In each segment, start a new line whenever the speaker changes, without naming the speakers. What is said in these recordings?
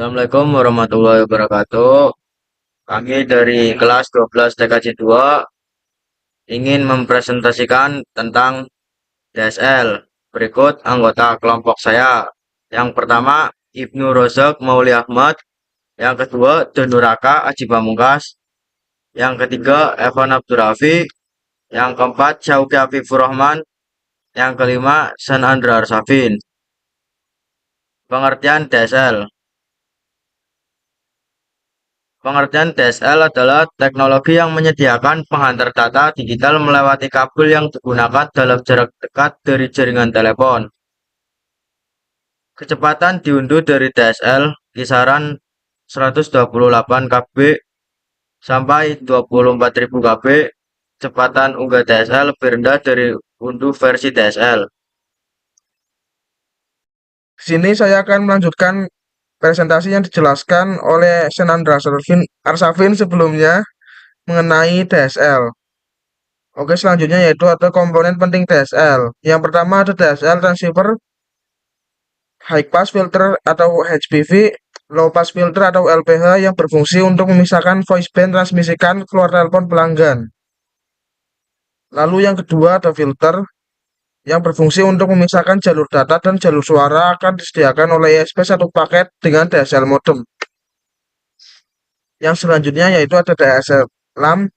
Assalamualaikum warahmatullahi wabarakatuh. Kami dari kelas 12 TKJ 2 ingin mempresentasikan tentang DSL. Berikut anggota kelompok saya. Yang pertama, Ibnu Rozak Mauli Ahmad. Yang kedua, Donuraka Aji Pamungkas. Yang ketiga, Evan Abdurrafi. Yang keempat, Syauki Afifur Rahman. Yang kelima, San Andra Arsafin. Pengertian DSL. Pengertian DSL adalah teknologi yang menyediakan penghantar data digital melewati kabel yang digunakan dalam jarak dekat dari jaringan telepon. Kecepatan diunduh dari DSL kisaran 128 kb sampai 24.000 kb. Kecepatan unggah DSL lebih rendah dari unduh versi DSL.
Di sini saya akan melanjutkan presentasi yang dijelaskan oleh Senandra Arsafin sebelumnya mengenai DSL. Oke, selanjutnya yaitu ada komponen penting DSL. Yang pertama ada DSL transceiver, high pass filter atau HPV, low pass filter atau LPH yang berfungsi untuk memisahkan voice band transmisikan keluar telepon pelanggan. Lalu yang kedua ada filter yang berfungsi untuk memisahkan jalur data dan jalur suara akan disediakan oleh ISP satu paket dengan DSL modem. Yang selanjutnya yaitu ada DSL LAM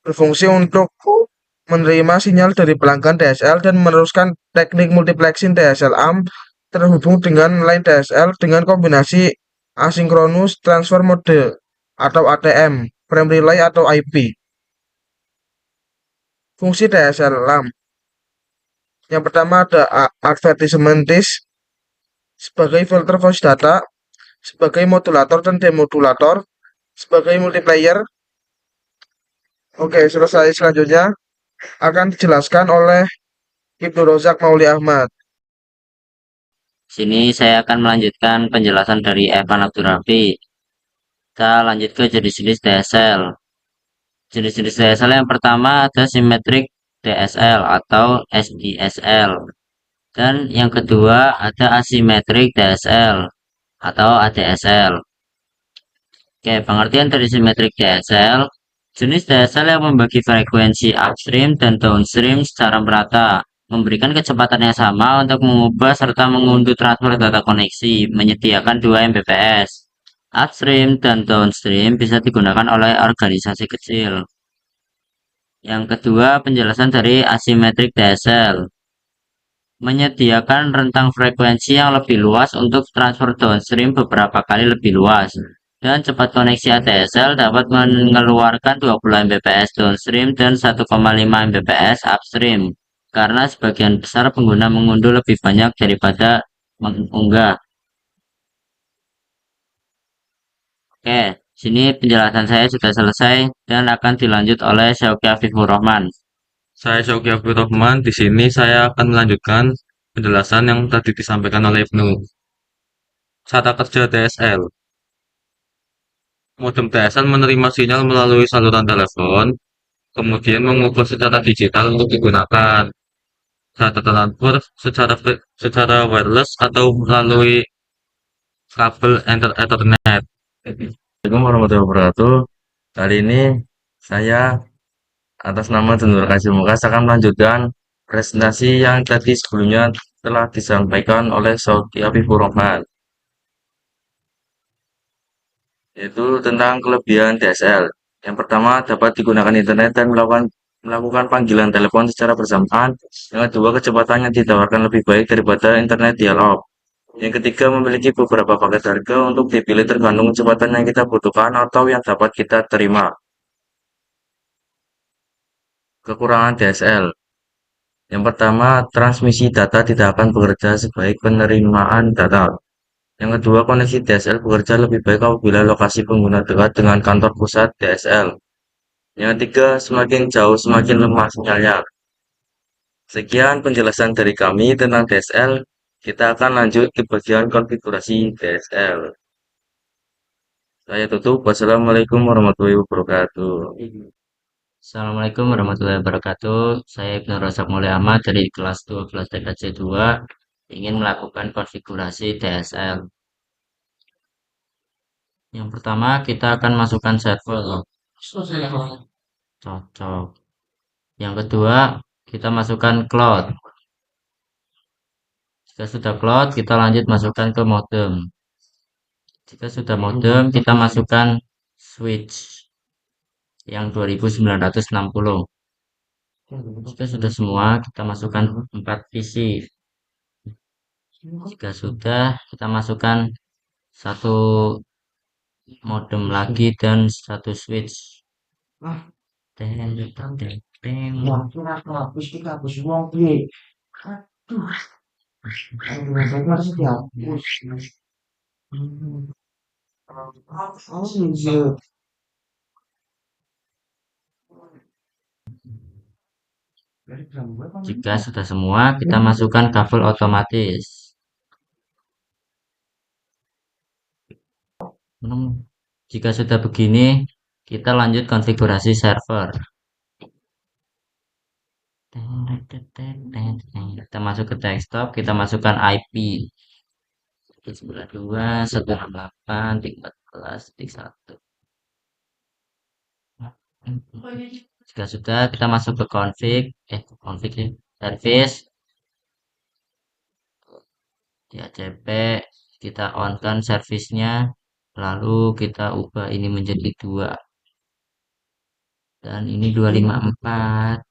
berfungsi untuk menerima sinyal dari pelanggan DSL dan meneruskan teknik multiplexing DSL AM terhubung dengan line DSL dengan kombinasi asynchronous transfer mode atau ATM, frame relay atau IP. Fungsi DSL LAM. Yang pertama ada advertisement disk sebagai filter voice data, sebagai modulator dan demodulator, sebagai multiplayer. Oke, selesai. Selanjutnya akan dijelaskan oleh Ibnu Rozak Mauli Ahmad.
Sini saya akan melanjutkan penjelasan dari Evan Abdurrafi. Kita lanjut ke jenis-jenis DSL. Jenis-jenis DSL yang pertama ada symmetric DSL atau SDSL. Dan yang kedua ada asymmetric DSL atau ADSL. Oke, pengertian dari symmetric DSL, jenis DSL yang membagi frekuensi upstream dan downstream secara merata, memberikan kecepatan yang sama untuk mengubah serta mengunduh transfer data koneksi, menyediakan 2 Mbps. Upstream dan downstream bisa digunakan oleh organisasi kecil. Yang kedua, penjelasan dari asymmetric DSL, menyediakan rentang frekuensi yang lebih luas untuk transfer downstream beberapa kali lebih luas. Dan cepat koneksi ADSL dapat mengeluarkan 20 Mbps downstream dan 1,5 Mbps upstream, karena sebagian besar pengguna mengunduh lebih banyak daripada mengunggah. Oke, sini penjelasan saya sudah selesai dan akan dilanjut oleh Syauki Afifur Rahman.
Saya Syauki Abdul Rahman. Di sini saya akan melanjutkan penjelasan yang tadi disampaikan oleh Ibnu. Cara kerja DSL. Modem DSL menerima sinyal melalui saluran telepon, kemudian mengubah secara digital untuk digunakan data transfer secara wireless atau melalui kabel Ethernet. Assalamualaikum warahmatullahi wabarakatuh. Kali ini saya atas nama Donur Kasih Mukas akan melanjutkan presentasi yang tadi sebelumnya telah disampaikan oleh Syauki Afifur Rahman, yaitu tentang kelebihan DSL. Yang pertama, dapat digunakan internet dan melakukan panggilan telepon secara bersamaan. Yang kedua, kecepatan yang ditawarkan lebih baik daripada internet dial-up. Yang ketiga, memiliki beberapa paket harga untuk dipilih tergantung kecepatan yang kita butuhkan atau yang dapat kita terima. Kekurangan DSL. Yang pertama, transmisi data tidak akan bekerja sebaik penerimaan data. Yang kedua, koneksi DSL bekerja lebih baik apabila lokasi pengguna dekat dengan kantor pusat DSL. Yang ketiga, semakin jauh semakin lemah sinyalnya. Sekian penjelasan dari kami tentang DSL. Kita akan lanjut ke bagian konfigurasi DSL. Saya tutup. Wassalamualaikum warahmatullahi wabarakatuh.
Assalamualaikum warahmatullahi wabarakatuh. Saya Ibnu Rozak Mulia Ahmad dari kelas 12 TKJ 2 ingin melakukan konfigurasi DSL. Yang pertama kita akan masukkan server. Cocok. Yang kedua kita masukkan cloud. Jika sudah cloud, kita lanjut masukkan ke modem. Jika sudah modem, kita masukkan switch yang 2960. Jika sudah semua, kita masukkan 4 PC. Jika sudah, kita masukkan satu modem lagi dan satu switch. Teng, teng, teng, teng. Jika sudah semua, kita masukkan kabel otomatis. Jika sudah begini, kita lanjut konfigurasi server. Kita masuk ke desktop, kita masukkan IP 92.168.14.1. Jika sudah, kita masuk ke config ya, service di ACP, kita on kan servisnya, lalu kita ubah ini menjadi 2 dan ini 254.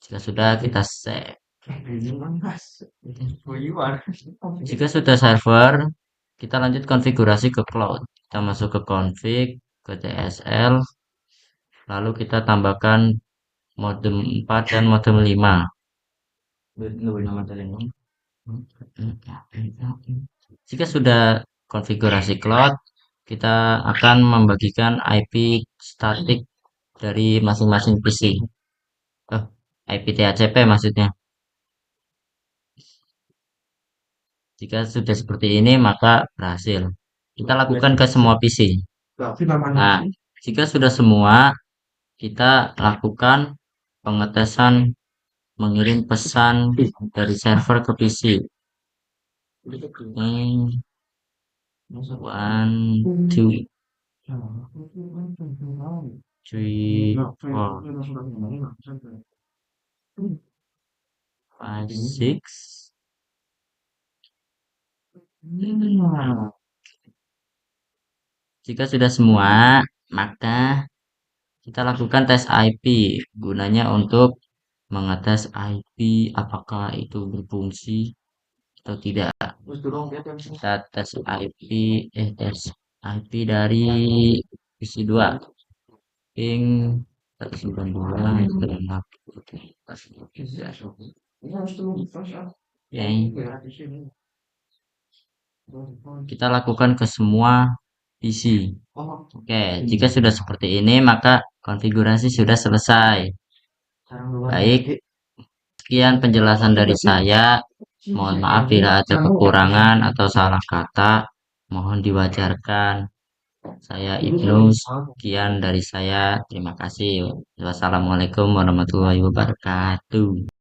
Jika sudah, kita save. Jika sudah server, kita lanjut konfigurasi ke cloud. Kita masuk ke config, ke DSL, lalu kita tambahkan modem 4 dan modem 5. Jika sudah konfigurasi cloud, kita akan membagikan IP statik dari masing-masing PC. IP THCP maksudnya. Jika sudah seperti ini, maka berhasil. Kita lakukan ke semua PC. Nah, jika sudah semua, kita lakukan pengetesan mengirim pesan dari server ke PC. One, two, three, four, 5, 6. Jika sudah semua, maka kita lakukan tes IP. Gunanya untuk mengetes IP apakah itu berfungsi atau tidak. Kita tes IP dari PC 2. Ping 192. Kita lakukan ke semua PC. Oke, jika sudah seperti ini, maka konfigurasi sudah selesai. Baik, sekian penjelasan dari saya. Mohon maaf bila ada kekurangan atau salah kata. Mohon diwajarkan. Saya Ibnu, sekian dari saya. Terima kasih. Wassalamualaikum warahmatullahi wabarakatuh.